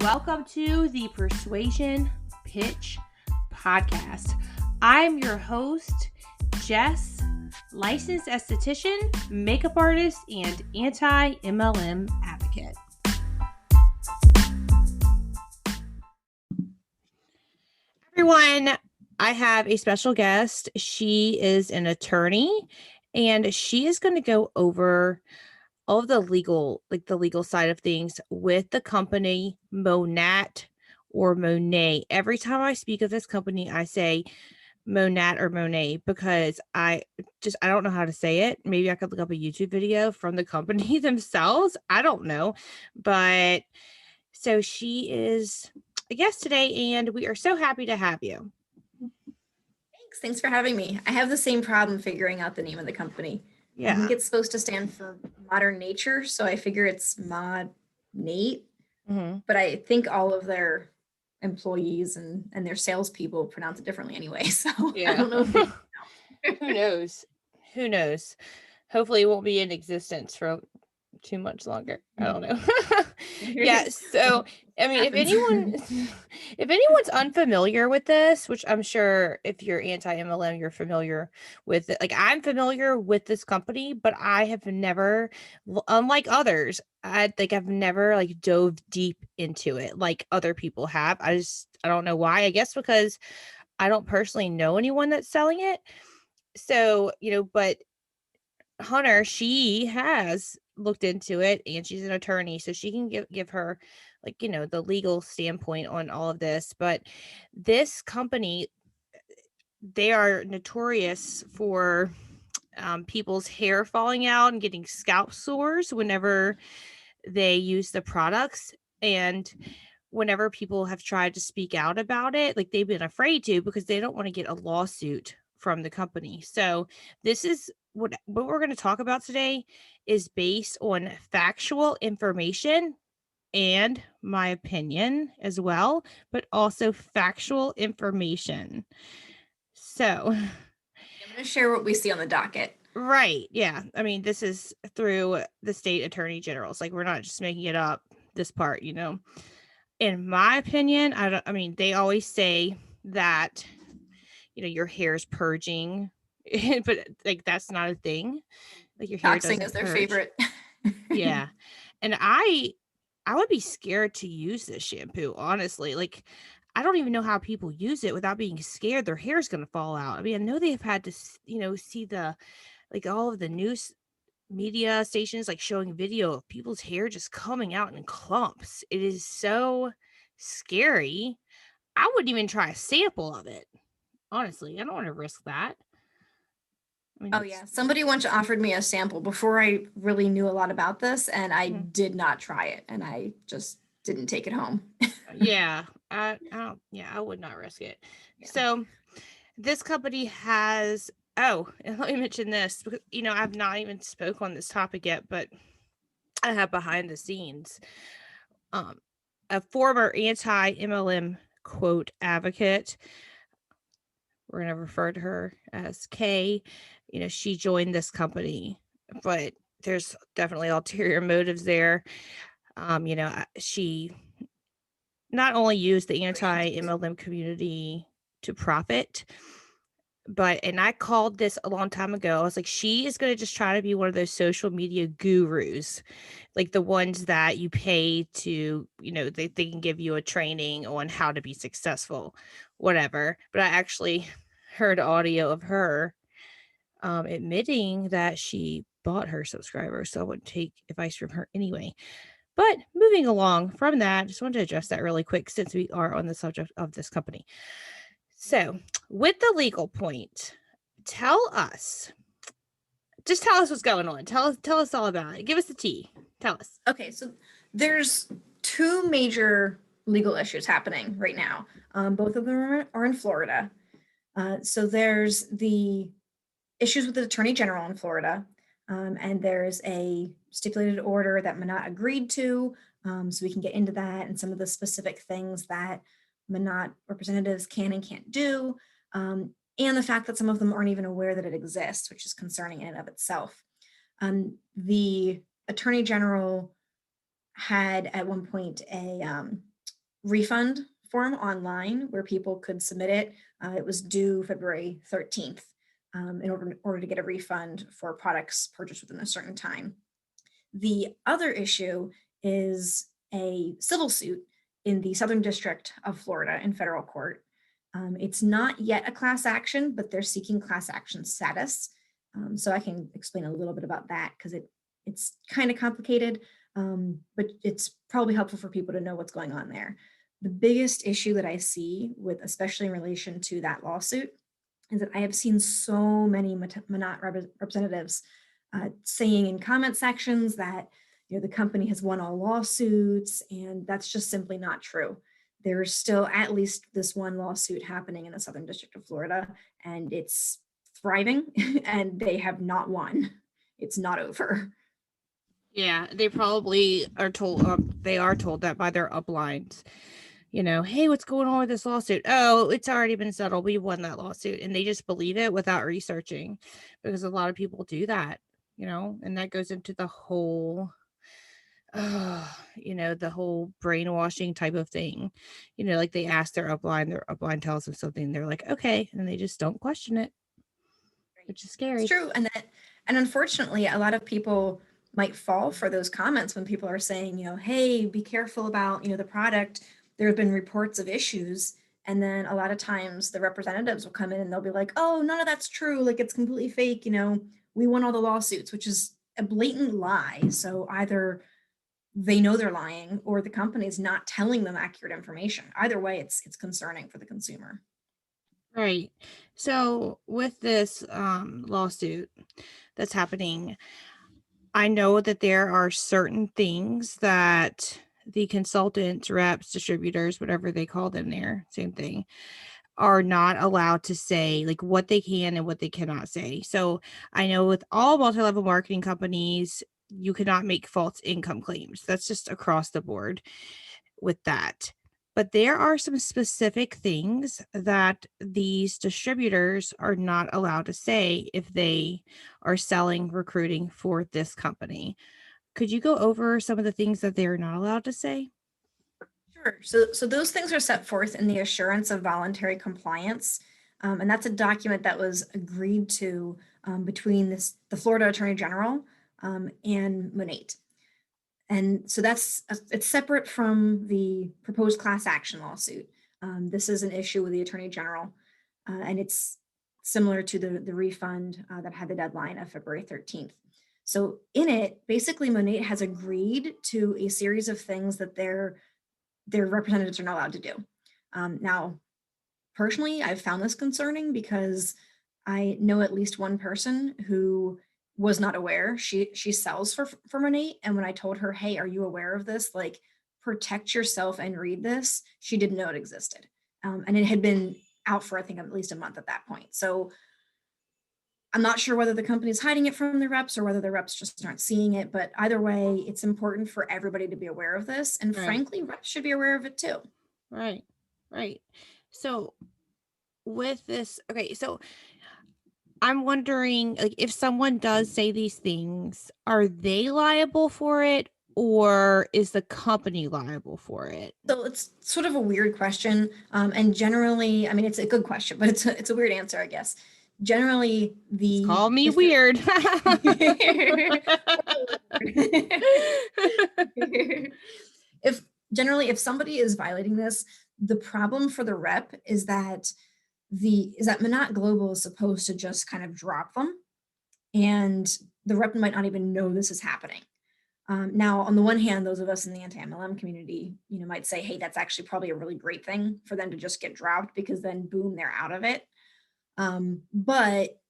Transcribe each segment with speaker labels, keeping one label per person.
Speaker 1: Welcome to the Persuasion Pitch Podcast. I'm your host, Jess, licensed esthetician, makeup artist, and anti-MLM advocate. Everyone, I have a special guest. She is an attorney, and she is going to go over all of the legal side of things with the company Monat or Monet. Every time I speak of this company, I say Monat or Monet because I don't know how to say it. Maybe I could look up a YouTube video from the company themselves. I don't know. But so she is a guest today, and we are so happy to have you.
Speaker 2: Thanks for having me. I have the same problem figuring out the name of the company.
Speaker 1: Yeah.
Speaker 2: I think it's supposed to stand for modern nature, so I figure it's Monat. But I think all of their employees and their salespeople pronounce it differently anyway. So
Speaker 1: Yeah.
Speaker 2: I don't know if they know.
Speaker 1: Who knows? Who knows? Hopefully it won't be in existence for too much longer. I don't know. Yeah. So, I mean, if anyone's unfamiliar with this, which I'm sure if you're anti-MLM, you're familiar with it. Like, I'm familiar with this company, but I have never, unlike others, I've never like dove deep into it like other people have. I don't know why. I guess because I don't personally know anyone that's selling it. So, but Hunter, she has looked into it and she's an attorney, so she can give her the legal standpoint on all of this. But this company, they are notorious for people's hair falling out and getting scalp sores whenever they use the products. And whenever people have tried to speak out about it, like they've been afraid to because they don't want to get a lawsuit from the company. So this is what we're going to talk about today is based on factual information and my opinion as well, but also factual information. So
Speaker 2: I'm going to share what we see on the docket.
Speaker 1: Right. Yeah. I mean, this is through the state attorney generals. Like, we're not just making it up, this part, In my opinion, they always say that, your hair is purging, but like, that's not a thing. Like, your hair
Speaker 2: Toxing
Speaker 1: doesn't
Speaker 2: is their
Speaker 1: purge.
Speaker 2: favorite.
Speaker 1: Yeah. And I would be scared to use this shampoo, honestly. Like, I don't even know how people use it without being scared their hair is going to fall out. I mean, I know they've had to, see all of the news media stations like showing video of people's hair just coming out in clumps. It is so scary. I wouldn't even try a sample of it. Honestly, I don't want to risk that. I mean,
Speaker 2: oh yeah, somebody once offered me a sample before I really knew a lot about this, and I did not try it, and I just didn't take it home.
Speaker 1: Yeah, I would not risk it. Yeah. So this company has, and let me mention this, because, I've not even spoke on this topic yet, but I have behind the scenes, a former anti-MLM quote advocate. We're going to refer to her as Kay. She joined this company, but there's definitely ulterior motives there. She not only used the anti-MLM community to profit, and I called this a long time ago. I was like, she is going to just try to be one of those social media gurus, like the ones that you pay to, they can give you a training on how to be successful, whatever. But I actually heard audio of her admitting that she bought her subscribers, so I wouldn't take advice from her anyway. But moving along from that, just wanted to address that really quick since we are on the subject of this company. So with the legal point, tell us what's going on. Tell us all about it. Give us the tea. Tell us.
Speaker 2: Okay, so there's two major legal issues happening right now. Both of them are in Florida. So there's the issues with the Attorney General in Florida, and there's a stipulated order that Monat agreed to, so we can get into that and some of the specific things that Monat representatives can and can't do, and the fact that some of them aren't even aware that it exists, which is concerning in and of itself. The Attorney General had at one point refund form online where people could submit it. It was due February 13th in order to get a refund for products purchased within a certain time. The other issue is a civil suit in the Southern District of Florida in federal court. It's not yet a class action, but they're seeking class action status. So I can explain a little bit about that because it's kind of complicated, but it's probably helpful for people to know what's going on there. The biggest issue that I see with, especially in relation to that lawsuit, is that I have seen so many Monat representatives saying in comment sections that the company has won all lawsuits, and that's just simply not true. There's still at least this one lawsuit happening in the Southern District of Florida, and it's thriving, and they have not won. It's not over.
Speaker 1: Yeah, they probably are told, they are told that by their uplines, hey, what's going on with this lawsuit? Oh, it's already been settled. We won that lawsuit. And they just believe it without researching, because a lot of people do that, and that goes into the whole, the whole brainwashing type of thing. Like they ask their upline tells them something. They're like, okay. And they just don't question it, which is scary.
Speaker 2: It's true. And unfortunately, a lot of people might fall for those comments when people are saying, hey, be careful about, the product. There have been reports of issues. And then a lot of times the representatives will come in and they'll be like, oh, none of that's true. Like, it's completely fake. We won all the lawsuits, which is a blatant lie. So either they know they're lying or the company is not telling them accurate information. Either way, it's concerning for the consumer.
Speaker 1: Right. So with this lawsuit that's happening, I know that there are certain things that the consultants, reps, distributors, whatever they call them there, same thing, are not allowed to say, like what they can and what they cannot say. So I know with all multi-level marketing companies, you cannot make false income claims. That's just across the board with that. But there are some specific things that these distributors are not allowed to say if they are selling recruiting for this company. Could you go over some of the things that they're not allowed to say?
Speaker 2: Sure. So those things are set forth in the Assurance of Voluntary Compliance. And that's a document that was agreed to between the Florida Attorney General and Monat. And so it's separate from the proposed class action lawsuit. This is an issue with the Attorney General, and it's similar to the refund that had the deadline of February 13th. So in it, basically, Monat has agreed to a series of things that their representatives are not allowed to do. Now, personally, I've found this concerning because I know at least one person who was not aware. She sells for Monat, and when I told her, hey, are you aware of this? Like, protect yourself and read this. She didn't know it existed. And it had been out for, I think, at least a month at that point. So I'm not sure whether the company's hiding it from the reps or whether the reps just aren't seeing it, but either way, it's important for everybody to be aware of this. And
Speaker 1: Right.
Speaker 2: frankly, reps should be aware of it too.
Speaker 1: Right. So with this, okay, so I'm wondering, like, if someone does say these things, are they liable for it, or is the company liable for it?
Speaker 2: So it's sort of a weird question. And generally, I mean, it's a good question, but it's a weird answer, I guess. Generally,
Speaker 1: Call me weird.
Speaker 2: if somebody is violating this, the problem for the rep is that Monat Global is supposed to just kind of drop them, and the rep might not even know this is happening. Now, on the one hand, those of us in the anti-MLM community, might say, hey, that's actually probably a really great thing for them to just get dropped, because then boom, they're out of it. But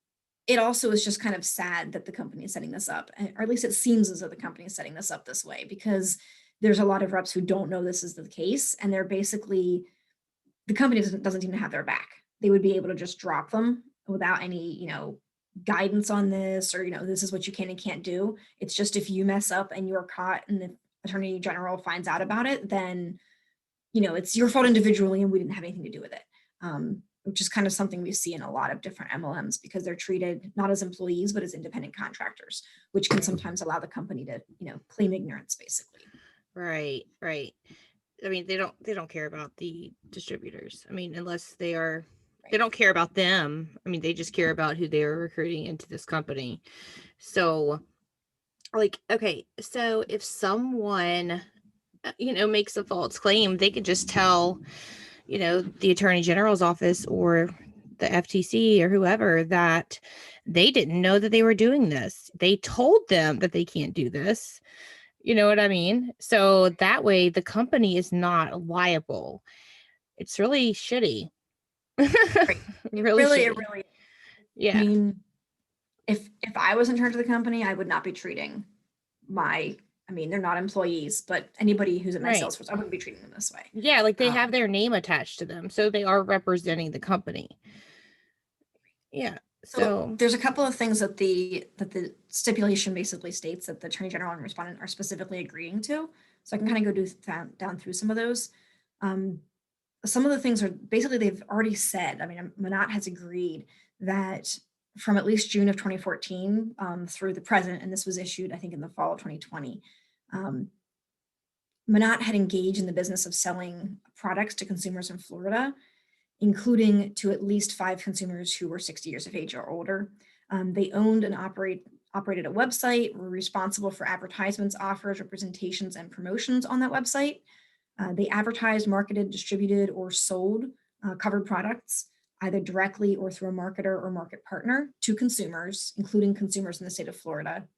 Speaker 2: it also is just kind of sad that the company is setting this up, or at least it seems as though the company is setting this up this way, because there's a lot of reps who don't know this is the case, and they're basically, the company doesn't even have their back. They would be able to just drop them without any, guidance on this, or, this is what you can and can't do. It's just, if you mess up and you're caught and the Attorney General finds out about it, then, it's your fault individually and we didn't have anything to do with it. Which is kind of something we see in a lot of different MLMs, because they're treated not as employees, but as independent contractors, which can sometimes allow the company to, claim ignorance, basically.
Speaker 1: Right. I mean, they don't care about the distributors. I mean, unless they
Speaker 2: Right.
Speaker 1: don't care about them. I mean, they just care about who they are recruiting into this company. So, like, okay, so if someone, makes a false claim, they could just tell, the attorney general's office or the FTC or whoever that they didn't know that they were doing this. They told them that they can't do this. You know what I mean? So that way the company is not liable. It's really shitty.
Speaker 2: Right.
Speaker 1: Really
Speaker 2: It
Speaker 1: shitty.
Speaker 2: really, I
Speaker 1: Yeah.
Speaker 2: mean, if I was in charge of the company, I would not be treating my, I mean, they're not employees, but anybody who's in my
Speaker 1: Right.
Speaker 2: sales force, I wouldn't be treating them this way.
Speaker 1: Yeah, like they have
Speaker 2: Um,
Speaker 1: their name attached to them, so they are representing the company. Yeah.
Speaker 2: so
Speaker 1: So,
Speaker 2: there's a couple of things that the stipulation basically states that the attorney general and respondent are specifically agreeing to. So I can kind of go down through some of those. Um, some of the things are basically they've already said. I mean, Monat has agreed that from at least June of 2014 through the present, and this was issued, I think, in the fall of 2020. Um, Monat had engaged in the business of selling products to consumers in Florida, including to at least 5 consumers who were 60 years of age or older. They owned and operated a website, were responsible for advertisements, offers, representations, and promotions on that website. They advertised, marketed, distributed, or sold covered products, either directly or through a marketer or market partner to consumers, including consumers in the state of Florida.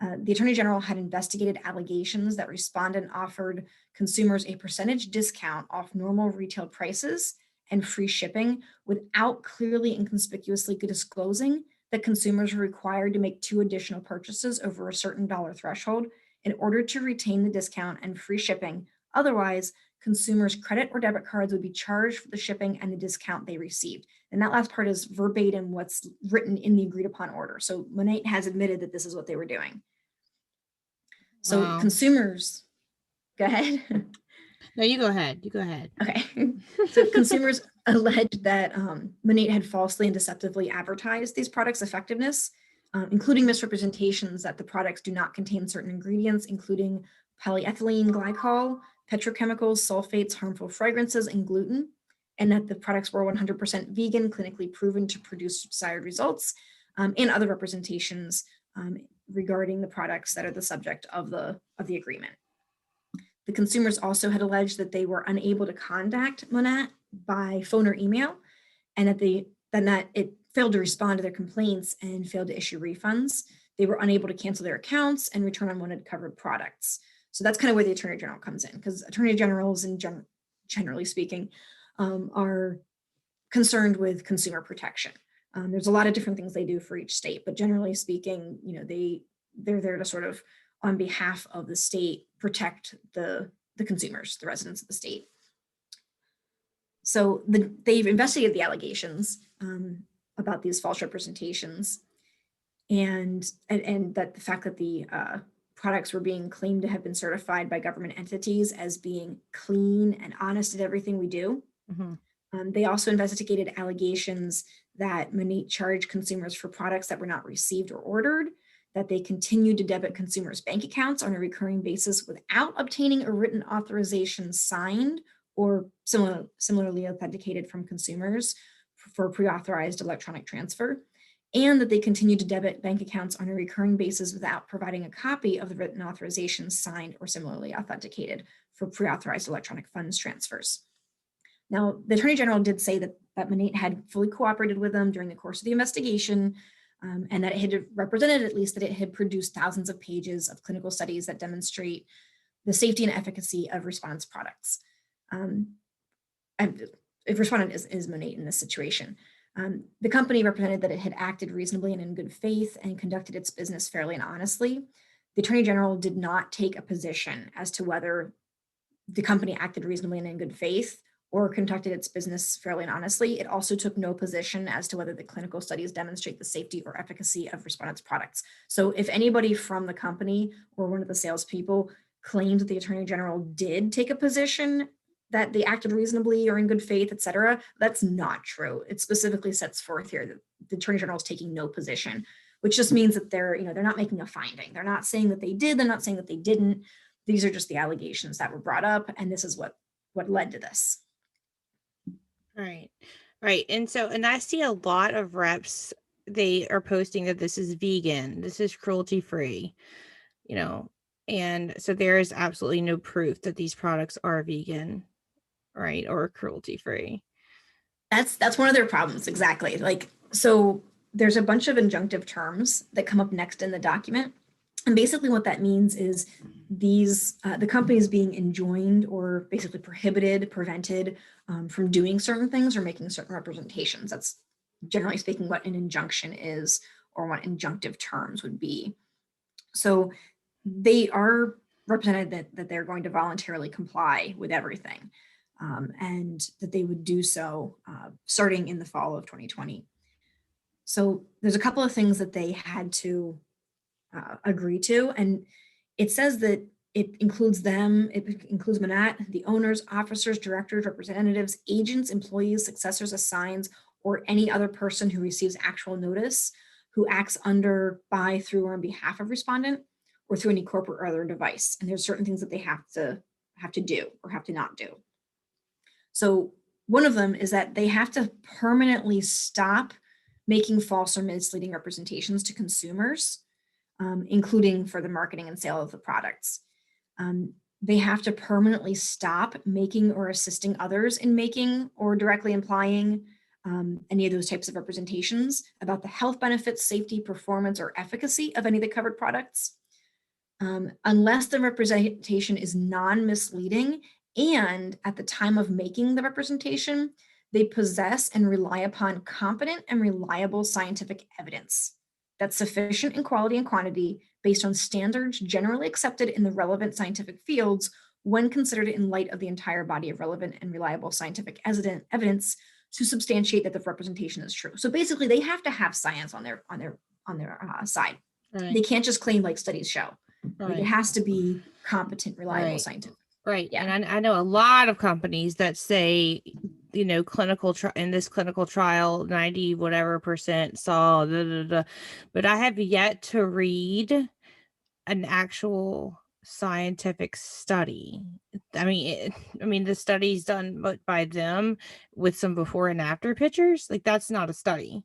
Speaker 2: The Attorney General had investigated allegations that respondent offered consumers a percentage discount off normal retail prices and free shipping without clearly and conspicuously disclosing that consumers were required to make 2 additional purchases over a certain dollar threshold in order to retain the discount and free shipping. Otherwise, consumers' credit or debit cards would be charged for the shipping and the discount they received. And that last part is verbatim what's written in the agreed upon order. So Monat has admitted that this is what they were doing. So
Speaker 1: wow.
Speaker 2: consumers, go ahead.
Speaker 1: No, you go ahead. You go ahead.
Speaker 2: Okay. So consumers alleged that Monat had falsely and deceptively advertised these products' effectiveness, including misrepresentations that the products do not contain certain ingredients, including polyethylene glycol, petrochemicals, sulfates, harmful fragrances, and gluten, and that the products were 100% vegan, clinically proven to produce desired results, and other representations regarding the products that are the subject of the agreement. The consumers also had alleged that they were unable to contact Monat by phone or email, and that it failed to respond to their complaints and failed to issue refunds. They were unable to cancel their accounts and return unwanted covered products. So that's kind of where the attorney general comes in, because attorney generals, generally speaking, are concerned with consumer protection. There's a lot of different things they do for each state, but generally speaking, they're there to sort of, on behalf of the state, protect the consumers, the residents of the state. So they've investigated the allegations about these false representations, and that the fact that the products were being claimed to have been certified by government entities as being clean and honest at everything we do.
Speaker 1: Mm-hmm.
Speaker 2: They also investigated allegations that Monat charged consumers for products that were not received or ordered, that they continued to debit consumers' bank accounts on a recurring basis without obtaining a written authorization signed or similarly authenticated from consumers for pre-authorized electronic transfer, and that they continued to debit bank accounts on a recurring basis without providing a copy of the written authorization signed or similarly authenticated for pre-authorized electronic funds transfers. Now, the Attorney General did say that Monat had fully cooperated with them during the course of the investigation, and that it had represented at least that it had produced thousands of pages of clinical studies that demonstrate the safety and efficacy of respondents' products. And if respondent is Monat in this situation. The company represented that it had acted reasonably and in good faith and conducted its business fairly and honestly. The Attorney General did not take a position as to whether the company acted reasonably and in good faith or conducted its business fairly and honestly. It also took no position as to whether the clinical studies demonstrate the safety or efficacy of respondents' products. So if anybody from the company or one of the salespeople claimed that the Attorney General did take a position that they acted reasonably or in good faith, et cetera, that's not true. It specifically sets forth here that the Attorney General is taking no position, which just means that they're not making a finding. They're not saying that they did, they're not saying that they didn't. these are just the allegations that were brought up, and this is what led to this.
Speaker 1: Right. Right. And I see a lot of reps, they are posting that this is vegan, this is cruelty free, and so there is absolutely no proof that these products are vegan, right, or cruelty free.
Speaker 2: That's one of their problems, exactly. Like, so there's a bunch of injunctive terms that come up next in the document. And basically what that means is the companies being enjoined or basically prohibited, prevented from doing certain things or making certain representations. That's generally speaking what an injunction is, or what injunctive terms would be. So they are represented that they're going to voluntarily comply with everything, and that they would do so starting in the fall of 2020. So there's a couple of things that they had to agree to, and it says that it includes them, it includes Monat, the owners, officers, directors, representatives, agents, employees, successors, assigns, or any other person who receives actual notice, who acts under, by, through, or on behalf of respondent, or through any corporate or other device. And there's certain things that they have to do or have to not do. So one of them is that they have to permanently stop making false or misleading representations to consumers, including for the marketing and sale of the products. They have to permanently stop making or assisting others in making or directly implying any of those types of representations about the health benefits, safety, performance, or efficacy of any of the covered products, unless the representation is non-misleading and at the time of making the representation, they possess and rely upon competent and reliable scientific evidence that's sufficient in quality and quantity based on standards generally accepted in the relevant scientific fields when considered in light of the entire body of relevant and reliable scientific evidence to substantiate that the representation is true. So basically, they have to have science on their side.
Speaker 1: Right.
Speaker 2: They can't just claim like studies show.
Speaker 1: Right.
Speaker 2: Like, it has to be competent, reliable,
Speaker 1: right.
Speaker 2: scientific.
Speaker 1: Right.
Speaker 2: Yeah.
Speaker 1: And I know a lot of companies that say, in this clinical trial, 90 whatever percent saw, but I have yet to read an actual scientific study. I mean, the study's done by them with some before and after pictures. Like, that's not a study.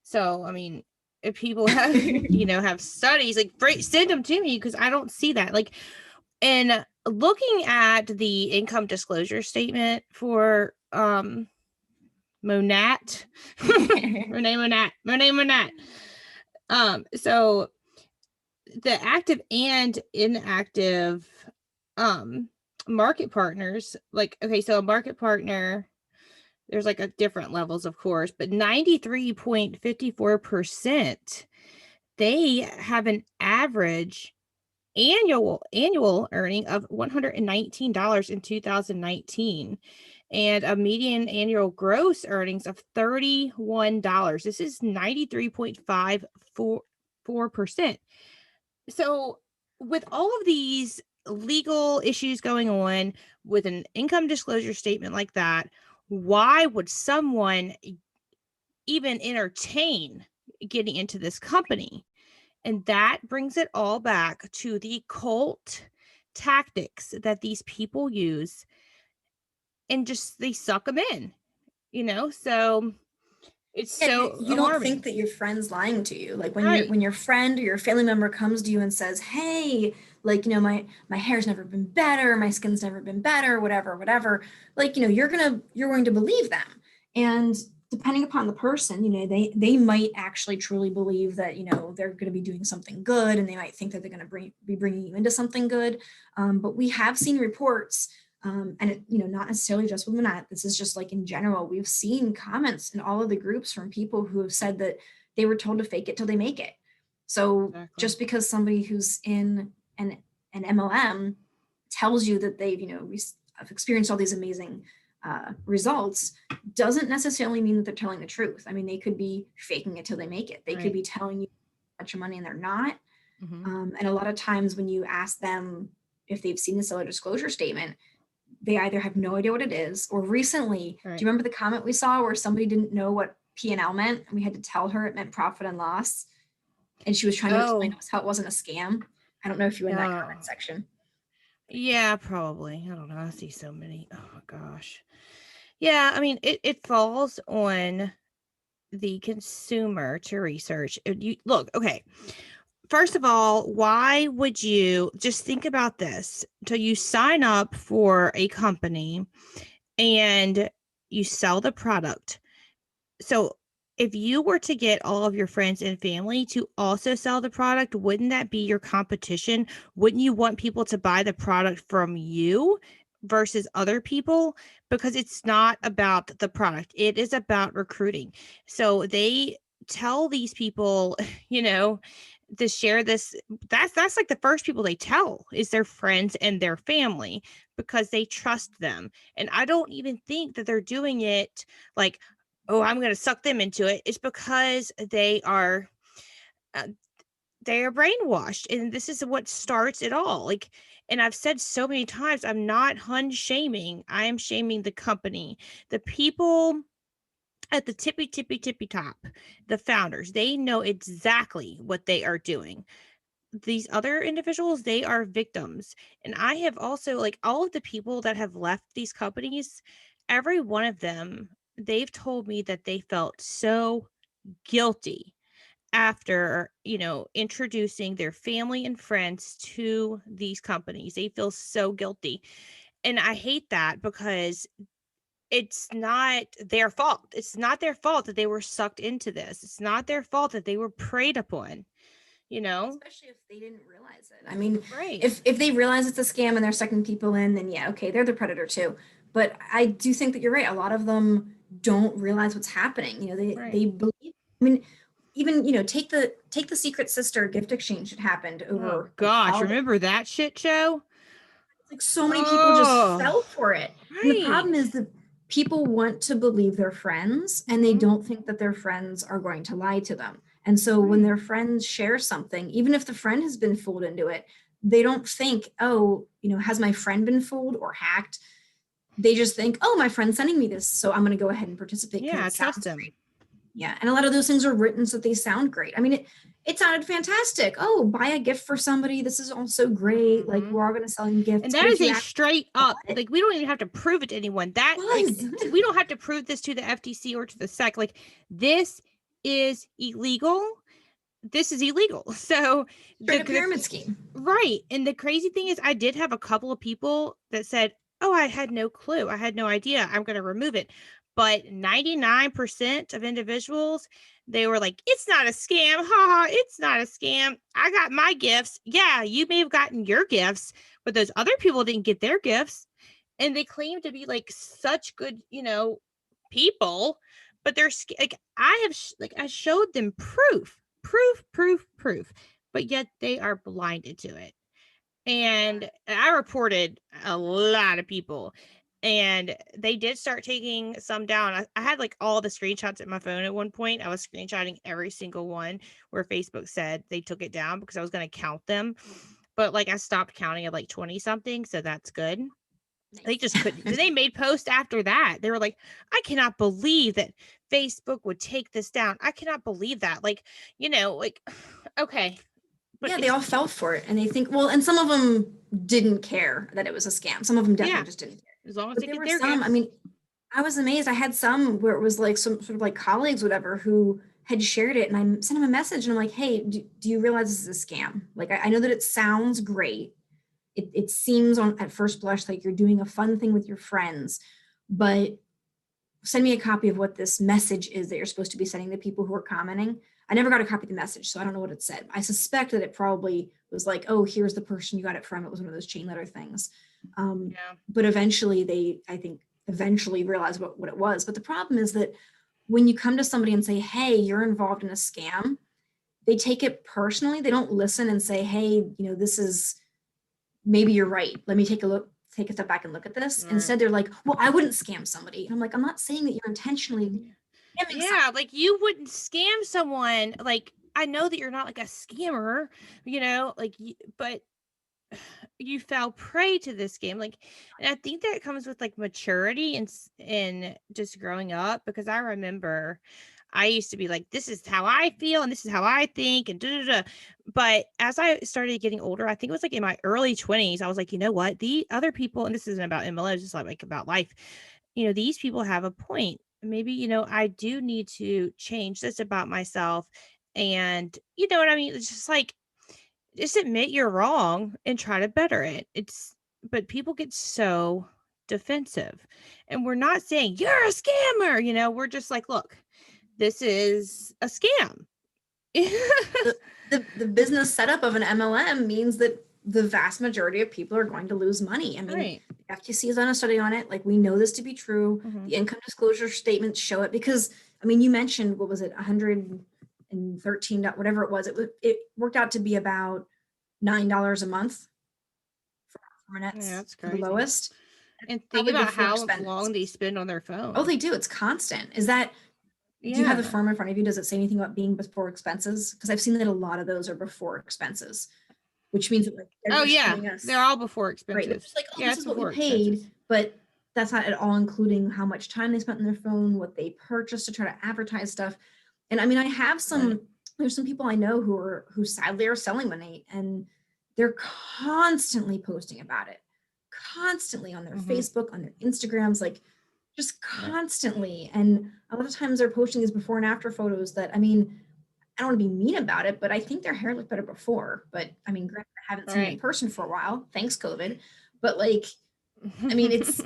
Speaker 1: So, I mean, if people have, have studies, like, send them to me, because I don't see that. Like, and looking at the income disclosure statement for Monat, Monat. So the active and inactive market partners, like, okay, so a market partner, there's like a different levels, of course, but 93.54%, they have an average annual earning of $119 in 2019 and a median annual gross earnings of $31. This is 93.54%. So with all of these legal issues going on with an income disclosure statement like that, why would someone even entertain getting into this company? And that brings it all back to the cult tactics that these people use, and just they suck them in, so it's so
Speaker 2: you don't think that your friend's lying to you. Like, when your friend or your family member comes to you and says, hey, like, my hair's never been better, my skin's never been better, whatever, like, you're going to believe them. And depending upon the person, they might actually truly believe that, they're going to be doing something good, and they might think that they're going to be bringing you into something good. But we have seen reports, and it, not necessarily just with Monat, this is just like in general, we've seen comments in all of the groups from people who have said that they were told to fake it till they make it. So just because somebody who's in an MLM tells you that they've, experienced all these amazing results, doesn't necessarily mean that they're telling the truth. I mean, they could be faking it till they make it. They could be telling you a bunch of money and they're not. And a lot of times when you ask them if they've seen the seller disclosure statement, they either have no idea what it is, or recently, do you remember the comment we saw where somebody didn't know what P&L meant, and we had to tell her it meant profit and loss, and she was trying to explain to us how it wasn't a scam? I don't know if you were in that comment section.
Speaker 1: Yeah, probably. I don't know. I see so many. Oh gosh. Yeah, I mean, it falls on the consumer to research. You look, okay. First of all, why would you just think about this? So you sign up for a company and you sell the product. So if you were to get all of your friends and family to also sell the product, wouldn't that be your competition? Wouldn't you want people to buy the product from you versus other people? Because it's not about the product, it is about recruiting. So they tell these people, you know, to share this. That's like the first people they tell is their friends and their family because they trust them. And I don't even think that they're doing it like, oh, I'm going to suck them into it. It's because uh, they are brainwashed, and this is what starts it all. Like, and I've said so many times, I'm not hun shaming. I am shaming the company, the people at the tippy top, the founders. They know exactly what they are doing. These other individuals, they are victims. And I have also, like, all of the people that have left these companies, every one of them, they've told me that they felt so guilty after, introducing their family and friends to these companies. They feel so guilty. And I hate that because it's not their fault. It's not their fault that they were sucked into this. It's not their fault that they were preyed upon, you know?
Speaker 2: Especially if they didn't realize it. I mean,
Speaker 1: Right.
Speaker 2: if they realize it's a scam and they're sucking people in, then yeah, okay, they're the predator too. But I do think that you're right. A lot of them don't realize what's happening.
Speaker 1: Right.
Speaker 2: They believe. I mean, even take the secret sister gift exchange that happened
Speaker 1: Oh
Speaker 2: over like the
Speaker 1: gosh,
Speaker 2: holiday.
Speaker 1: remember that shit show?
Speaker 2: Like so many people just
Speaker 1: Oh,
Speaker 2: fell for it. And the
Speaker 1: right.
Speaker 2: problem is that people want to believe their friends and they
Speaker 1: Mhm.
Speaker 2: don't think that their friends are going to lie to them. And so when
Speaker 1: Right.
Speaker 2: their friends share something, even if the friend has been fooled into it, they don't think, oh, has my friend been fooled or hacked? They just think, oh, my friend's sending me this, so I'm going to go ahead and participate because
Speaker 1: Yeah,
Speaker 2: it
Speaker 1: trust
Speaker 2: sounds
Speaker 1: him.
Speaker 2: great. Yeah, and a lot of those things are written so that they sound great. I mean, it sounded fantastic. Oh, buy a gift for somebody. This is also great. Like
Speaker 1: Mhm.
Speaker 2: we're all going to sell them
Speaker 1: And
Speaker 2: gifts.
Speaker 1: that
Speaker 2: But if
Speaker 1: is
Speaker 2: you
Speaker 1: a
Speaker 2: actually
Speaker 1: straight
Speaker 2: bought
Speaker 1: up,
Speaker 2: it,
Speaker 1: like, we don't even have to prove it to anyone. That, like,
Speaker 2: was
Speaker 1: we don't have to prove this to the FTC or to the SEC. Like, this is illegal. This is illegal. So
Speaker 2: straight
Speaker 1: the,
Speaker 2: up
Speaker 1: the
Speaker 2: pyramid scheme.
Speaker 1: right. And the crazy thing is I did have a couple of people that said, "Oh, I had no clue. I had no idea. I'm going to remove it." But 99% of individuals, they were like, "It's not a scam. Ha ha, it's not a scam. I got my gifts." Yeah, you may have gotten your gifts, but those other people didn't get their gifts. And they claim to be like such good, people, but they're like, like, I showed them proof, but yet they are blinded to it. And I reported a lot of people, and they did start taking some down. I had like all the screenshots at my phone at one point. I was screenshotting every single one where Facebook said they took it down because I was going to count them. But like I stopped counting at like 20 something. So that's good. They just couldn't.
Speaker 2: Nice.
Speaker 1: They made posts after that. They were like, I cannot believe that Facebook would take this down. I cannot believe that. Like, like, okay. But
Speaker 2: Yeah, they
Speaker 1: it's,
Speaker 2: all fell for it, and they think, well, and some of them didn't care that it was a scam. Some of them
Speaker 1: yeah,
Speaker 2: definitely just didn't care.
Speaker 1: as long as
Speaker 2: But
Speaker 1: they
Speaker 2: there
Speaker 1: get
Speaker 2: were
Speaker 1: their
Speaker 2: some. I
Speaker 1: gifts.
Speaker 2: mean, I was amazed. I had some where it was like some sort of like colleagues, whatever, who had shared it, and I sent them a message, and I'm like, hey, do you realize this is a scam? Like, I know that it sounds great. It seems on at first blush like you're doing a fun thing with your friends, but send me a copy of what this message is that you're supposed to be sending the people who are commenting. I never got a copy of the message, so I don't know what it said. I suspect that it probably was like, oh, here's the person you got it from. It was one of those chain letter things.
Speaker 1: Yeah.
Speaker 2: But eventually I think, eventually realized what it was. But the problem is that when you come to somebody and say, hey, you're involved in a scam, they take it personally. They don't listen and say, hey, this is, maybe you're right. Let me take a step back and look at this.
Speaker 1: Right.
Speaker 2: Instead, they're like, well, I wouldn't scam somebody. And I'm like, I'm not saying that you're intentionally scamming
Speaker 1: Yeah,
Speaker 2: somebody.
Speaker 1: like you wouldn't scam someone. Like, I know that you're not like a scammer, like, but you fell prey to this game. Like, and I think that comes with like maturity and just growing up, because I remember I used to be like, this is how I feel and this is how I think and da, da, da. But as I started getting older, I think it was like in my early 20s, I was like, you know what? The other people, and this isn't about MLM, it's just like about life. You know, these people have a point. Maybe, you know, I do need to change this about myself. And you know what I mean? It's just like, just admit you're wrong and try to better it. But people get so defensive. And we're not saying you're a scammer, you know, we're just like, look, this is a scam.
Speaker 2: The business setup of an MLM means that the vast majority of people are going to lose money. I mean,
Speaker 1: Right.
Speaker 2: FTC has done a study on it. Like, we know this to be true.
Speaker 1: Mhm.
Speaker 2: The income disclosure statements show it because, I mean, you mentioned, what was it, 113, whatever it was. It worked out to be about $9 a month for
Speaker 1: Yeah,
Speaker 2: minutes
Speaker 1: that's
Speaker 2: for the
Speaker 1: crazy.
Speaker 2: lowest.
Speaker 1: And think
Speaker 2: Probably
Speaker 1: about
Speaker 2: before
Speaker 1: how
Speaker 2: expenses.
Speaker 1: long they spend on their
Speaker 2: Oh,
Speaker 1: phone.
Speaker 2: they do. It's constant. Do you have the
Speaker 1: Yeah.
Speaker 2: form in front of you? Does it say anything about being before expenses? Because I've seen that a lot of those are before expenses, which means that, like, they're
Speaker 1: Oh
Speaker 2: just
Speaker 1: yeah,
Speaker 2: showing us,
Speaker 1: they're all before
Speaker 2: right, they're
Speaker 1: expenses.
Speaker 2: just like, oh,
Speaker 1: Yeah,
Speaker 2: this
Speaker 1: it's
Speaker 2: is what we
Speaker 1: before
Speaker 2: paid,
Speaker 1: expenses.
Speaker 2: but that's not at all including how much time they spent on their phone, what they purchased to try to advertise stuff. And I mean, I have
Speaker 1: Right.
Speaker 2: there's some people I know who sadly are selling Monat, and they're constantly posting about it, constantly on their
Speaker 1: Mhm.
Speaker 2: Facebook, on their Instagrams, like, just
Speaker 1: Right.
Speaker 2: constantly. And a lot of times they're posting these before and after photos that, I mean, I don't want to be mean about it, but I think their hair looked better before. But I mean, granted, I haven't seen them in
Speaker 1: Right.
Speaker 2: person for a while, thanks COVID. But like, I mean, it's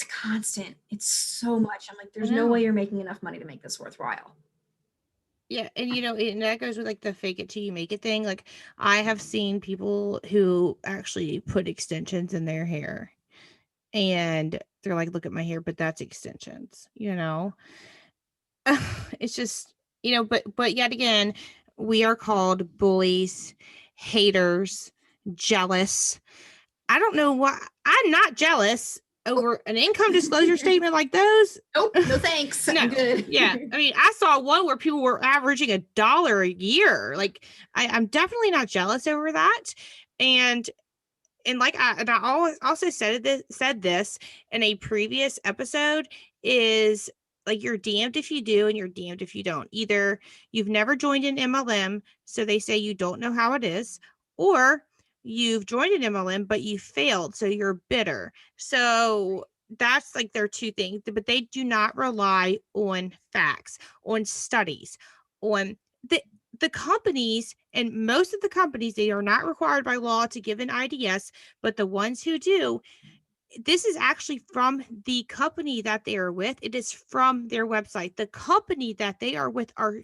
Speaker 2: constant. It's so much. I'm like,
Speaker 1: I
Speaker 2: there's no
Speaker 1: know.
Speaker 2: way you're making enough money to make this worthwhile.
Speaker 1: Yeah, and you know, and that goes with like the fake it till you make it thing. Like I have seen people who actually put extensions in their hair and they're like, look at my hair, but that's extensions, you know? It's just, you know, but yet again, we are called bullies, haters, jealous. I don't know why I'm not jealous
Speaker 2: Oh,
Speaker 1: over an income disclosure statement like those.
Speaker 2: nope, no thanks. I'm
Speaker 1: No.
Speaker 2: good.
Speaker 1: Yeah. I mean, I saw one where people were averaging $1 a year. Like I'm definitely not jealous over that. And like I always also said this in a previous episode is like you're damned if you do and you're damned if you don't. Either you've never joined an MLM, so they say you don't know how it is, or you've joined an MLM but you failed, so you're bitter. So that's like their two things, but they do not rely on facts, on studies, on the companies, and most of the companies, they are not required by law to give an IDS, but the ones who do, this is actually from the company that they are with. It is from their website. The company that they are with are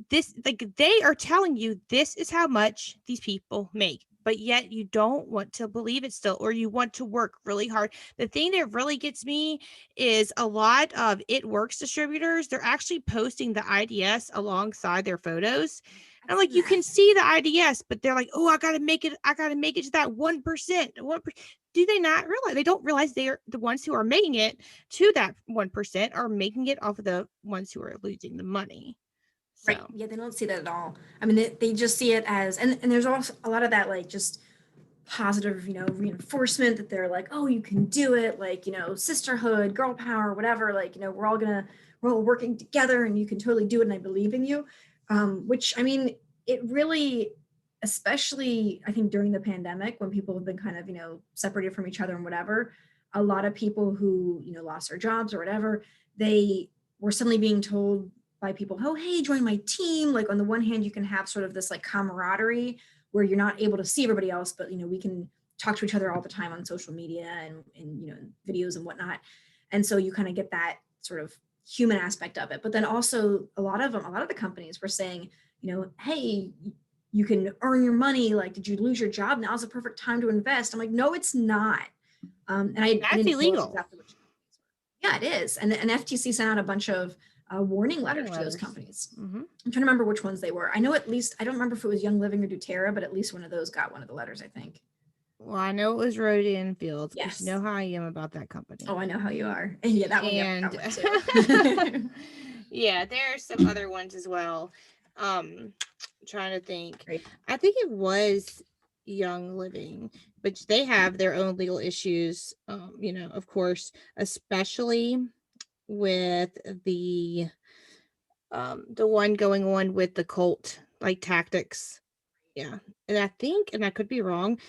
Speaker 1: this, like they are telling you this is how much these people make, but yet you don't want to believe it still, or you want to work really hard. The thing that really gets me is a lot of It Works distributors, they're actually posting the IDS alongside their photos.
Speaker 2: I've
Speaker 1: And I'm like,
Speaker 2: seen
Speaker 1: you
Speaker 2: that.
Speaker 1: can see the IDS, but they're like, oh, I gotta make it to that 1%. Do they not realize? They don't realize they're the ones who are making it to that 1% are making it off of the ones who are losing the money.
Speaker 2: Right.
Speaker 1: So
Speaker 2: Yeah, they don't see that at all. I mean, they just see it as, and there's also a lot of that, like, just positive, reinforcement that they're like, oh, you can do it, like, sisterhood, girl power, whatever, like, we're all working together and you can totally do it and I believe in you. Which, I mean, it really, especially I think during the pandemic when people have been kind of, separated from each other and whatever, a lot of people who, lost their jobs or whatever, they were suddenly being told by people, oh, hey, join my team. Like, on the one hand, you can have sort of this like camaraderie where you're not able to see everybody else, but we can talk to each other all the time on social media and videos and whatnot. And so you kind of get that sort of human aspect of it. But then also a lot of the companies were saying, hey, you can earn your money. Like, did you lose your job? Now's the perfect time to invest. I'm like, no, it's not. And I
Speaker 1: that's
Speaker 2: didn't know
Speaker 1: illegal.
Speaker 2: exactly which. Yeah, it is. And FTC sent out a bunch of warning
Speaker 1: Warning
Speaker 2: letters to those
Speaker 1: letters.
Speaker 2: companies.
Speaker 1: Hmm.
Speaker 2: I'm trying to remember which ones they were. I know at least, I don't remember if it was Young Living or doTERRA, but at least one of those got one of the letters, I think.
Speaker 1: Well, I know it was Road and Fields because you
Speaker 2: Yes.
Speaker 1: know how I am about that company.
Speaker 2: Oh, I know how you are. And yeah, that one got
Speaker 1: And
Speaker 2: one too.
Speaker 1: yeah, there are some other ones as well. Trying to think.
Speaker 2: Great.
Speaker 1: I think it was Young Living, but they have their own legal issues. Of course, especially with the the one going on with the cult like tactics. Yeah. And I think, and I could be wrong,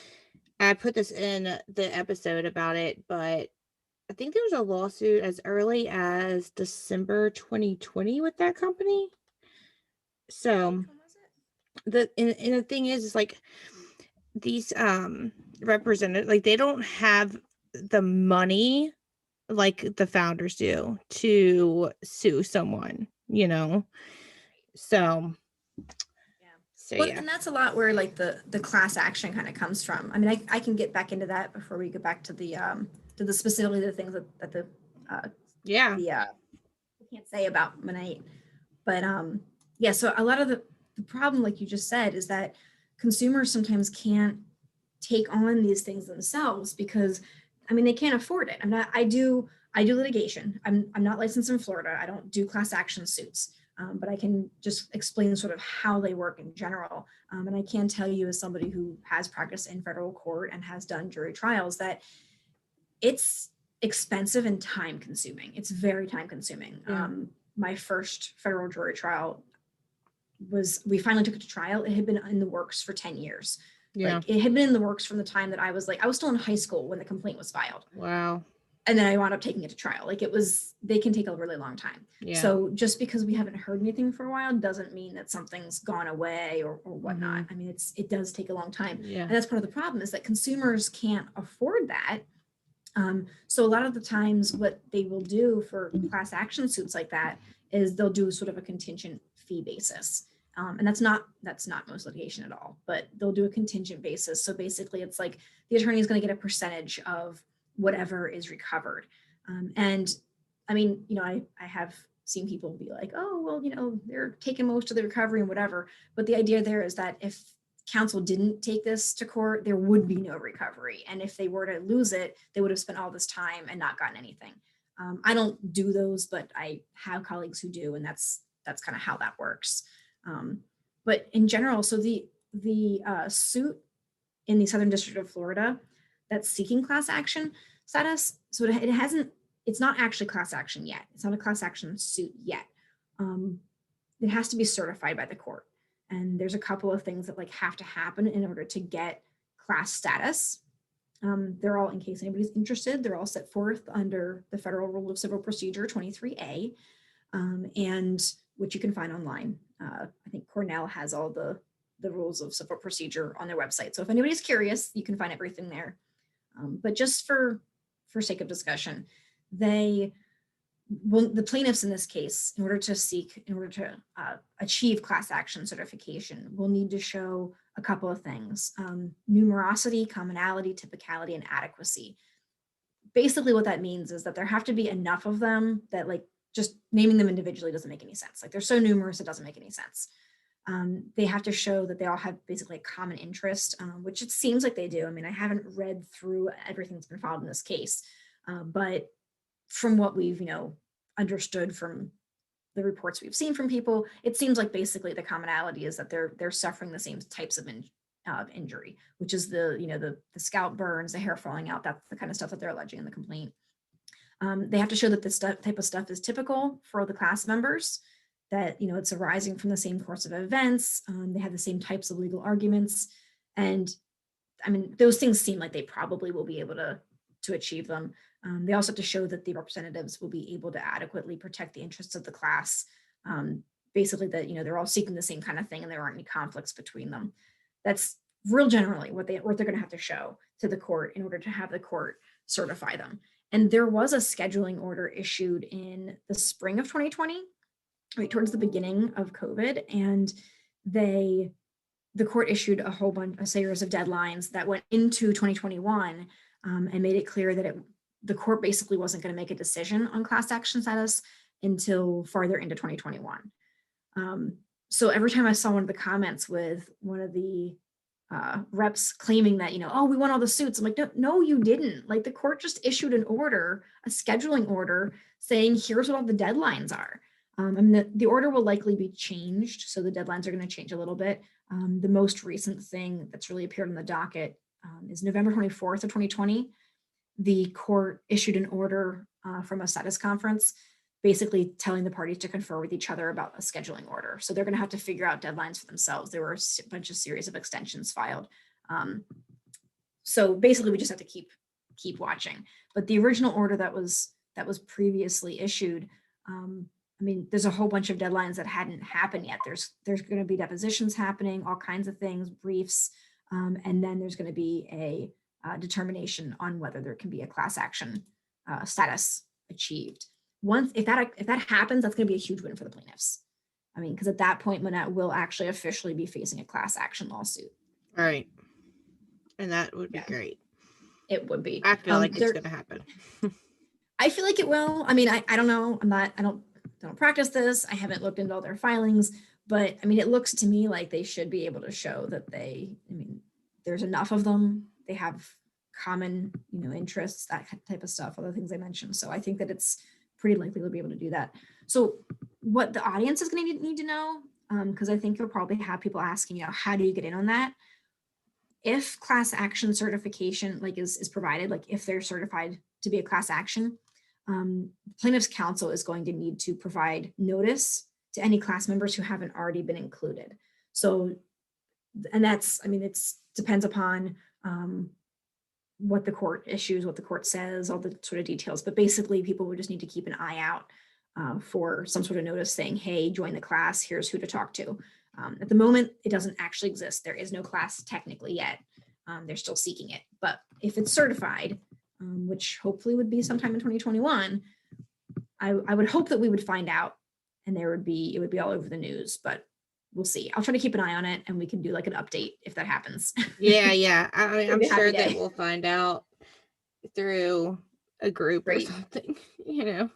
Speaker 1: I put this in the episode about it, but I think there was a lawsuit as early as December 2020 with that company. So
Speaker 2: Which one was it?
Speaker 1: and the thing is like these representatives, like they don't have the money like the founders do to sue someone, you know. So
Speaker 2: Yeah.
Speaker 1: so
Speaker 2: Well,
Speaker 1: yeah.
Speaker 2: and that's a lot where like the class action kind of comes from. I mean, I can get back into that before we get back to the specifically the things that uh
Speaker 1: Yeah.
Speaker 2: the I can't say about Monat. But yeah, so a lot of the problem, like you just said, is that consumers sometimes can't take on these things themselves because I mean they can't afford it. I do litigation. I'm not licensed in Florida. I don't do class action suits. But I can just explain sort of how they work in general. And I can tell you as somebody who has practiced in federal court and has done jury trials that it's expensive and time consuming. It's very time consuming.
Speaker 1: Yeah.
Speaker 2: My first federal jury trial we finally took it to trial. It had been in the works for 10 years.
Speaker 1: Yeah.
Speaker 2: Like it had been in the works from the time that I was still in high school when the complaint was filed.
Speaker 1: Wow.
Speaker 2: And then I wound up taking it to trial. Like they can take a really long time.
Speaker 1: Yeah.
Speaker 2: So just because we haven't heard anything for a while doesn't mean that something's gone away or whatnot.
Speaker 1: Mm-hmm.
Speaker 2: I mean, it does take a long time.
Speaker 1: Yeah.
Speaker 2: And that's part of the problem is that consumers can't afford that. So a lot of the times what they will do for class action suits like that is they'll do sort of a contingent fee basis. And that's not most litigation at all, but they'll do a contingent basis. So basically it's like the attorney is going to get a percentage of whatever is recovered. And I mean, I have seen people be like, oh, well, they're taking most of the recovery and whatever. But the idea there is that if counsel didn't take this to court, there would be no recovery. And if they were to lose it, they would have spent all this time and not gotten anything. I don't do those, but I have colleagues who do, and that's kind of how that works. But in general, so the suit in the Southern District of Florida that's seeking class action status, so it's not actually class action yet. It's not a class action suit yet. It has to be certified by the court. And there's a couple of things that have to happen in order to get class status. They're all, in case anybody's interested, they're all set forth under the Federal Rule of Civil Procedure 23A, and which you can find online. I think Cornell has all the rules of civil procedure on their website. So if anybody's curious, you can find everything there. But just for sake of discussion, the plaintiffs in this case, in order to achieve class action certification, will need to show a couple of things: numerosity, commonality, typicality, and adequacy. Basically, what that means is that there have to be enough of them that just naming them individually doesn't make any sense. They're so numerous, it doesn't make any sense. They have to show that they all have basically a common interest, which it seems like they do. I mean, I haven't read through everything that's been filed in this case, but from what we've understood from the reports we've seen from people, it seems like basically the commonality is that they're suffering the same types of injury, which is the scalp burns, the hair falling out. That's the kind of stuff that they're alleging in the complaint. They have to show that this type of stuff is typical for the class members, that it's arising from the same course of events. They have the same types of legal arguments, and I mean those things seem like they probably will be able to achieve them. They also have to show that the representatives will be able to adequately protect the interests of the class. Basically that, they're all seeking the same kind of thing and there aren't any conflicts between them. That's real generally what they're going to have to show to the court in order to have the court certify them. And there was a scheduling order issued in the spring of 2020, right towards the beginning of COVID. And the court issued a series of deadlines that went into 2021 and made it clear that the court basically wasn't going to make a decision on class action status until farther into 2021. So every time I saw one of the comments with one of the reps claiming that, oh, we won all the suits, I'm like, no, you didn't. Like the court just issued an order, a scheduling order saying, here's what all the deadlines are. I mean, the order will likely be changed. So the deadlines are going to change a little bit. The most recent thing that's really appeared on the docket is November 24th of 2020. The court issued an order from a status conference basically telling the parties to confer with each other about a scheduling order. So they're going to have to figure out deadlines for themselves. There were a bunch of series of extensions filed. So basically we just have to keep watching. But the original order that was previously issued, I mean, there's a whole bunch of deadlines that hadn't happened yet. There's going to be depositions happening, all kinds of things, briefs, and then there's going to be a determination on whether there can be a class action status achieved. Once, if that happens, that's going to be a huge win for the plaintiffs. I mean, because at that point, Monat will actually officially be facing a class action lawsuit.
Speaker 1: Right. And that would be great.
Speaker 2: It would be.
Speaker 1: I feel like it's going to happen.
Speaker 2: I feel like it will. I mean, I don't know. I don't practice this. I haven't looked into all their filings, but I mean, it looks to me like they should be able to show that there's enough of them. They have common, interests, that type of stuff, other things I mentioned. So I think that it's pretty likely they'll be able to do that. So what the audience is going to need to know, because I think you'll probably have people asking, how do you get in on that? If class action certification is provided, if they're certified to be a class action, plaintiff's counsel is going to need to provide notice to any class members who haven't already been included. So, and that's, it depends upon what the court issues, what the court says, all the sort of details. But basically, people would just need to keep an eye out for some sort of notice saying, hey, join the class, here's who to talk to. At the moment, it doesn't actually exist. There is no class technically yet. They're still seeking it. But if it's certified, which hopefully would be sometime in 2021, I would hope that we would find out and it would be all over the news, but we'll see. I'll try to keep an eye on it and we can do an update if that happens.
Speaker 1: Yeah. I'm sure that we'll find out through a group or something,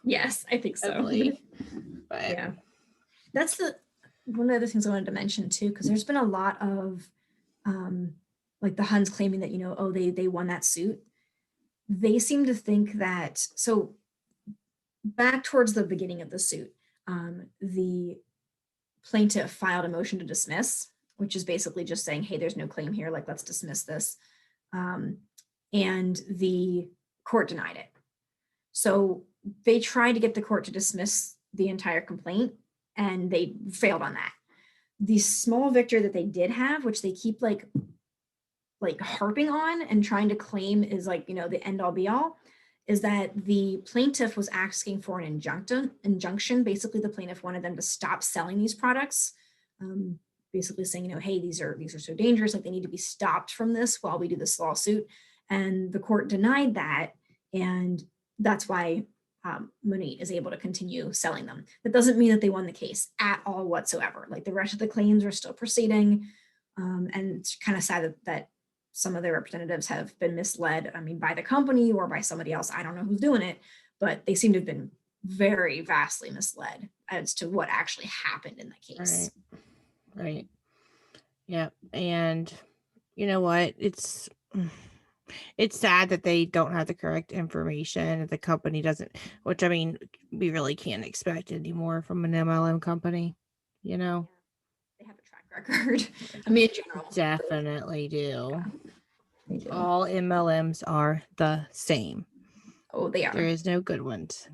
Speaker 2: Yes, I think so.
Speaker 1: But
Speaker 2: yeah, that's one of the other things I wanted to mention too, because there's been a lot of the Huns claiming that, they won that suit. They seem to think that, so back towards the beginning of the suit, the plaintiff filed a motion to dismiss, which is basically just saying, hey, there's no claim here, let's dismiss this. And the court denied it. So they tried to get the court to dismiss the entire complaint and they failed on that. The small victory that they did have, which they keep harping on and trying to claim is the end all be all, is that the plaintiff was asking for an injunction. Basically, the plaintiff wanted them to stop selling these products, basically saying, hey, these are so dangerous, they need to be stopped from this while we do this lawsuit. And the court denied that, and that's why Monat is able to continue selling them. That doesn't mean that they won the case at all whatsoever. The rest of the claims are still proceeding, and it's kind of sad that some of their representatives have been misled, by the company or by somebody else. I don't know who's doing it, but they seem to have been very vastly misled as to what actually happened in the case.
Speaker 1: Right. Yeah. And you know what? It's sad that they don't have the correct information. The company doesn't, which we really can't expect anymore from an MLM company,
Speaker 2: They have a track record. In general.
Speaker 1: Definitely do.
Speaker 2: Yeah, they do.
Speaker 1: All MLMs are the same.
Speaker 2: Oh, they are.
Speaker 1: There is no good ones.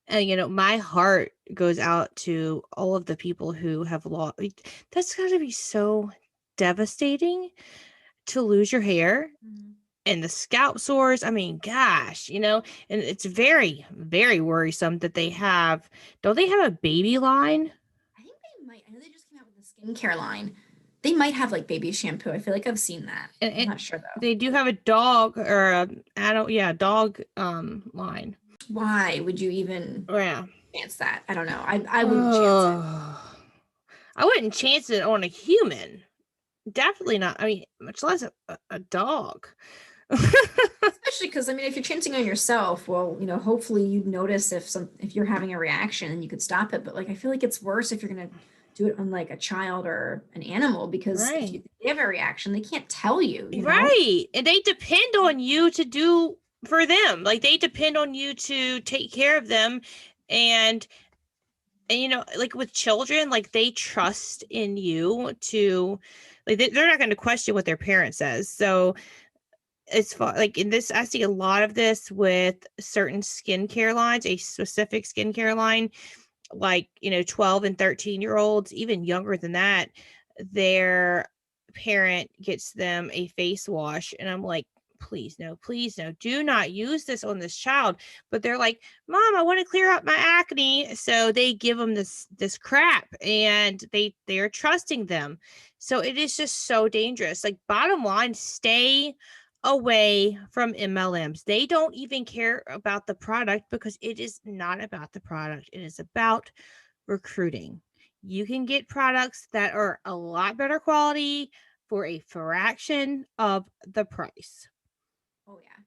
Speaker 1: And my heart goes out to all of the people who have lost. That's got to be so devastating to lose your hair and the scalp sores. Gosh, and it's very, very worrisome that don't they have a baby line?
Speaker 2: I think they might. I know they just came out with a skincare line. They might have baby shampoo. I feel like I've seen that. I'm not sure though.
Speaker 1: They do have a dog or a adult, dog line.
Speaker 2: Why would you even chance that? I don't know. I wouldn't chance it.
Speaker 1: I wouldn't chance it on a human. Definitely not. Much less a dog.
Speaker 2: Especially because if you're chancing on yourself, well, hopefully you'd notice if you're having a reaction and you could stop it. But I feel like it's worse if you're gonna do it on a child or an animal, because if they have a reaction, they can't tell you,
Speaker 1: Right. And they depend on you to do for them. They depend on you to take care of them. And with children, they trust in you to, they're not going to question what their parent says. So as far like in this, I see a lot of this with certain skincare lines, a specific skincare line, like, 12 and 13-year-olds, even younger than that, their parent gets them a face wash. And I'm like, please no, do not use this on this child. But they're like, Mom, I want to clear up my acne. So they give them this crap, and they're trusting them. So it is just so dangerous. Like, bottom line, stay away from MLMs. They don't even care about the product, because it is not about the product. It is about recruiting. You can get products that are a lot better quality for a fraction of the price.
Speaker 2: Oh yeah.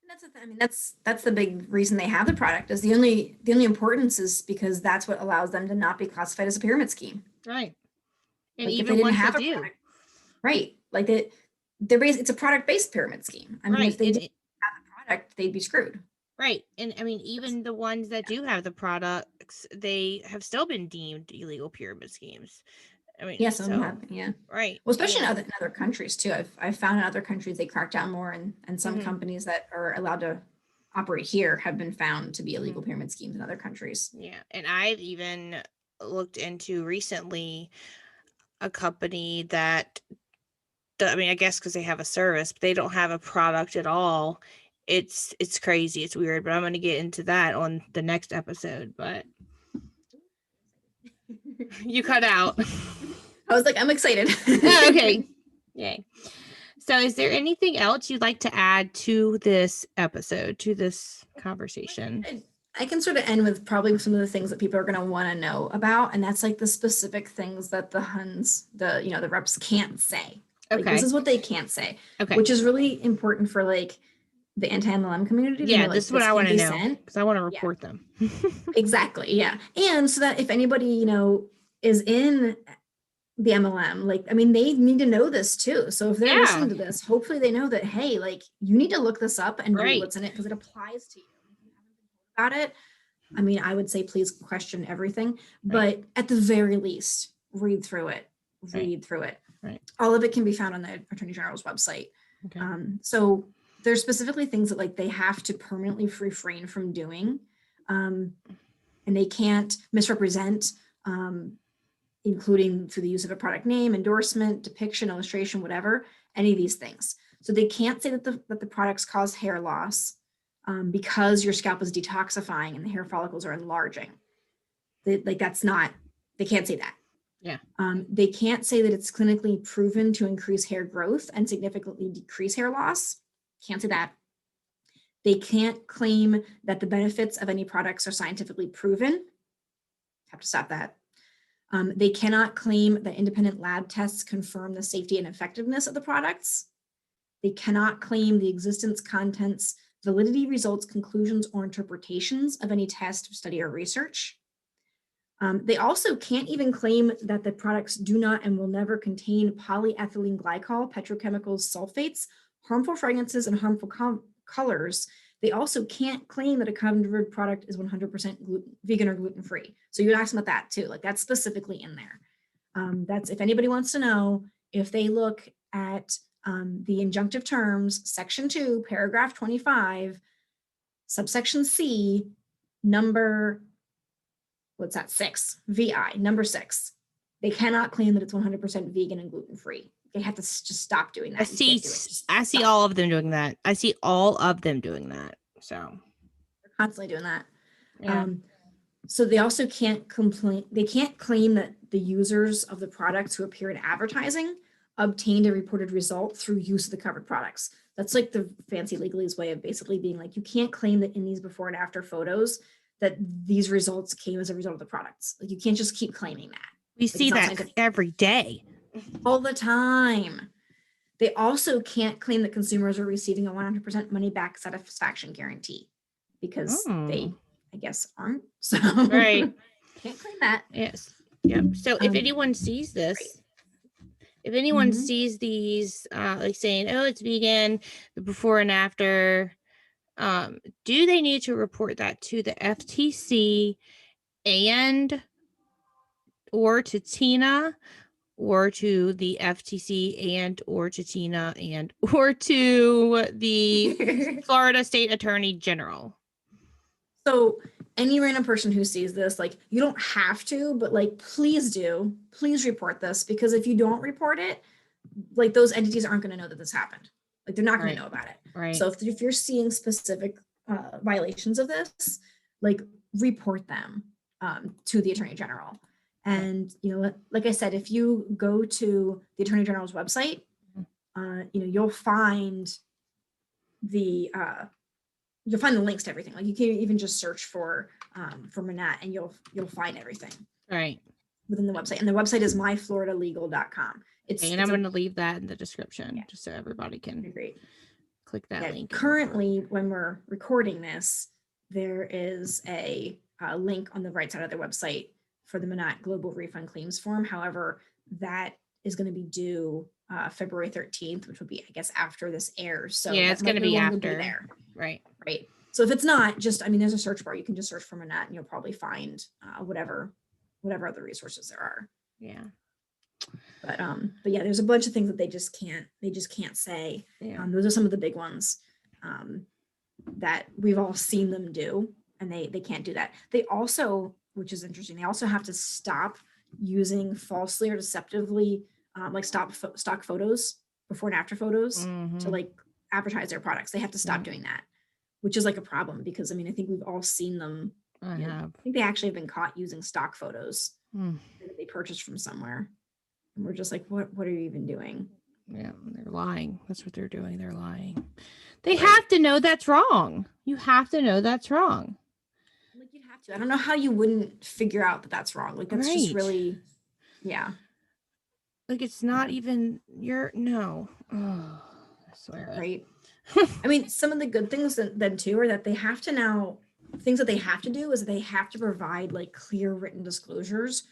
Speaker 2: And that's the thing. I mean, that's the big reason they have the product, is the only importance is because that's what allows them to not be classified as a pyramid scheme.
Speaker 1: Right. And
Speaker 2: Like if they
Speaker 1: even
Speaker 2: didn't
Speaker 1: ones
Speaker 2: have
Speaker 1: that
Speaker 2: a
Speaker 1: do.
Speaker 2: product, right? Like it's a product-based pyramid scheme. I mean,
Speaker 1: Right.
Speaker 2: if they didn't have the product, they'd be screwed.
Speaker 1: Right. And I mean, even the ones that do have the products, they have still been deemed illegal pyramid schemes. I mean,
Speaker 2: Yeah, some
Speaker 1: so
Speaker 2: have, yeah.
Speaker 1: right.
Speaker 2: Well, especially
Speaker 1: And
Speaker 2: in other countries too. I've found in other countries they crack down more, and some
Speaker 1: Mhm.
Speaker 2: companies that are allowed to operate here have been found to be
Speaker 1: Mhm.
Speaker 2: illegal pyramid schemes in other countries.
Speaker 1: Yeah. And I've even looked into recently a company that, I mean, I guess because they have a service, but they don't have a product at all. It's crazy. It's weird, but I'm going to get into that on the next episode. But you cut out.
Speaker 2: I was like, I'm excited.
Speaker 1: Oh, okay. Yay. So is there anything else you'd like to add to this episode, to this conversation?
Speaker 2: I can sort of end with probably some of the things that people are going to want to know about, and that's like the specific things that the Huns, the reps can't say. Like
Speaker 1: Okay.
Speaker 2: this is what they can't say,
Speaker 1: Okay.
Speaker 2: which is really important for like the anti-MLM community to
Speaker 1: Yeah,
Speaker 2: know, like,
Speaker 1: this is what I want to know, because I want to report them.
Speaker 2: Exactly. Yeah. And so that if anybody, is in the MLM, like, I mean, they need to know this too. So if they're
Speaker 1: Yeah.
Speaker 2: listening to this, hopefully they know that, hey, like, you need to look this up and read
Speaker 1: Right.
Speaker 2: what's in it, because it applies to you. If you haven't been told about it, I mean, I would say please question everything, but at the very least, read through it. Read through it.
Speaker 1: Right.
Speaker 2: All of it can be found on the Attorney General's website.
Speaker 1: Okay.
Speaker 2: So there's specifically things that like they have to permanently refrain from doing, and they can't misrepresent, including through the use of a product name, endorsement, depiction, illustration, whatever, any of these things. So they can't say that the products cause hair loss, because your scalp is detoxifying and the hair follicles are enlarging. They can't say that.
Speaker 1: Yeah.
Speaker 2: They can't say that it's clinically proven to increase hair growth and significantly decrease hair loss. Can't say that. They can't claim that the benefits of any products are scientifically proven. Have to stop that. They cannot claim that independent lab tests confirm the safety and effectiveness of the products. They cannot claim the existence, contents, validity, results, conclusions, or interpretations of any test, study, or research. They also can't even claim that the products do not and will never contain polyethylene glycol, petrochemicals, sulfates, harmful fragrances, and harmful colors. They also can't claim that a covered product is 100% vegan or gluten-free. So you would ask them about that too. Like that's specifically in there. That's if anybody wants to know, if they look at the injunctive terms, section 2, paragraph 25, subsection C, number, what's that, 6, VI, number 6. They cannot claim that it's 100% vegan and gluten-free. They have to just stop doing that.
Speaker 1: I see all of them doing that. So
Speaker 2: they're constantly doing that.
Speaker 1: yeah.
Speaker 2: So they also can't claim that the users of the products who appear in advertising obtained a reported result through use of the covered products. That's like the fancy legalese way of basically being like, you can't claim that in these before and after photos that these results came as a result of the products. Like you can't just keep claiming that.
Speaker 1: We see that every day.
Speaker 2: All the time. They also can't claim that consumers are receiving a 100% money back satisfaction guarantee, because they, I guess, aren't. So
Speaker 1: right.
Speaker 2: Can't claim that.
Speaker 1: Yes. Yep. So if anyone sees this, if anyone sees these, like saying, "Oh, it's vegan," the before and after, do they need to report that to the FTC and or to Tina, or to the FTC and or to Tina and or to the Florida State Attorney General?
Speaker 2: So any random person who sees this, like, you don't have to, but like, please do, please report this, because if you don't report it, like, those entities aren't going to know that this happened. Like, they're not going to know about it.
Speaker 1: Right.
Speaker 2: So if you're seeing specific violations of this, like, report them to the Attorney General. And, you know, like I said, if you go to the Attorney General's website, you know, you'll find the links to everything. Like, you can even just search for Monat, and you'll find everything
Speaker 1: Right
Speaker 2: within the website. And the website is myfloridalegal.com.
Speaker 1: And I'm going to leave that in the description just so everybody can click that link.
Speaker 2: Currently, when we're recording this, there is a link on the right side of their website for the Monat Global Refund Claims Form. However, that is going to be due February 13th, which will be, I guess, after this airs. So
Speaker 1: yeah, it's going to be after.
Speaker 2: There.
Speaker 1: Right.
Speaker 2: So if it's not, just, I mean, there's a search bar. You can just search for Monat, and you'll probably find whatever other resources there are.
Speaker 1: Yeah.
Speaker 2: But yeah, there's a bunch of things that they just can't say.
Speaker 1: Yeah.
Speaker 2: Those are some of the big ones that we've all seen them do, and they can't do that. They also, which is interesting, they also have to stop using falsely or deceptively like stock photos, before and after photos, to like advertise their products. They have to stop doing that, which is like a problem, because I mean, I think we've all seen them. I think they actually have been caught using stock photos that they purchased from somewhere. And we're just like, what are you even doing?
Speaker 1: Yeah, they're lying. That's what they're doing. They're lying. They have to know that's wrong. You have to know that's wrong.
Speaker 2: Like, you'd have to. I don't know how you wouldn't figure out that that's wrong. Like, that's just really, yeah.
Speaker 1: Like, it's not even no. Oh, I swear.
Speaker 2: Right. I mean, some of the good things then too are that they have to now, things that they have to do is they have to provide like clear written disclosures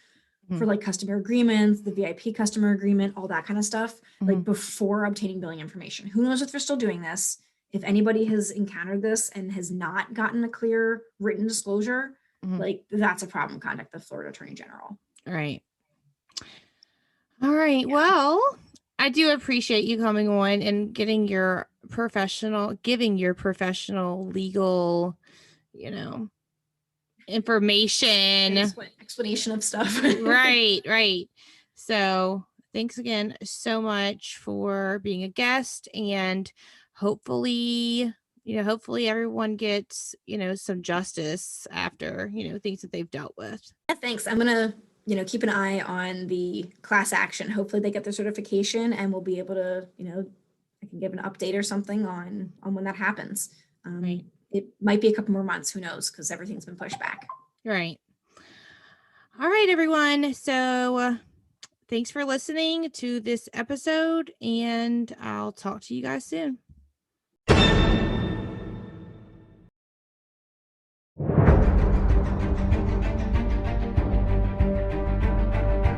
Speaker 2: for like customer agreements, the VIP customer agreement, all that kind of stuff, like before obtaining billing information. Who knows if they're still doing this? If anybody has encountered this and has not gotten a clear written disclosure, like, that's a problem. Contact the Florida Attorney General.
Speaker 1: Right. All right. Yeah. Well, I do appreciate you coming on and giving your professional legal, you know, information,
Speaker 2: explanation of stuff.
Speaker 1: right. So thanks again so much for being a guest, and hopefully everyone gets, some justice after, things that they've dealt with.
Speaker 2: Yeah, thanks. I'm gonna, keep an eye on the class action. Hopefully they get their certification, and we'll be able to, I can give an update or something on when that happens.
Speaker 1: Right.
Speaker 2: It might be a couple more months, who knows, because everything's been pushed back.
Speaker 1: Right. All right, everyone. So thanks for listening to this episode, and I'll talk to you guys soon.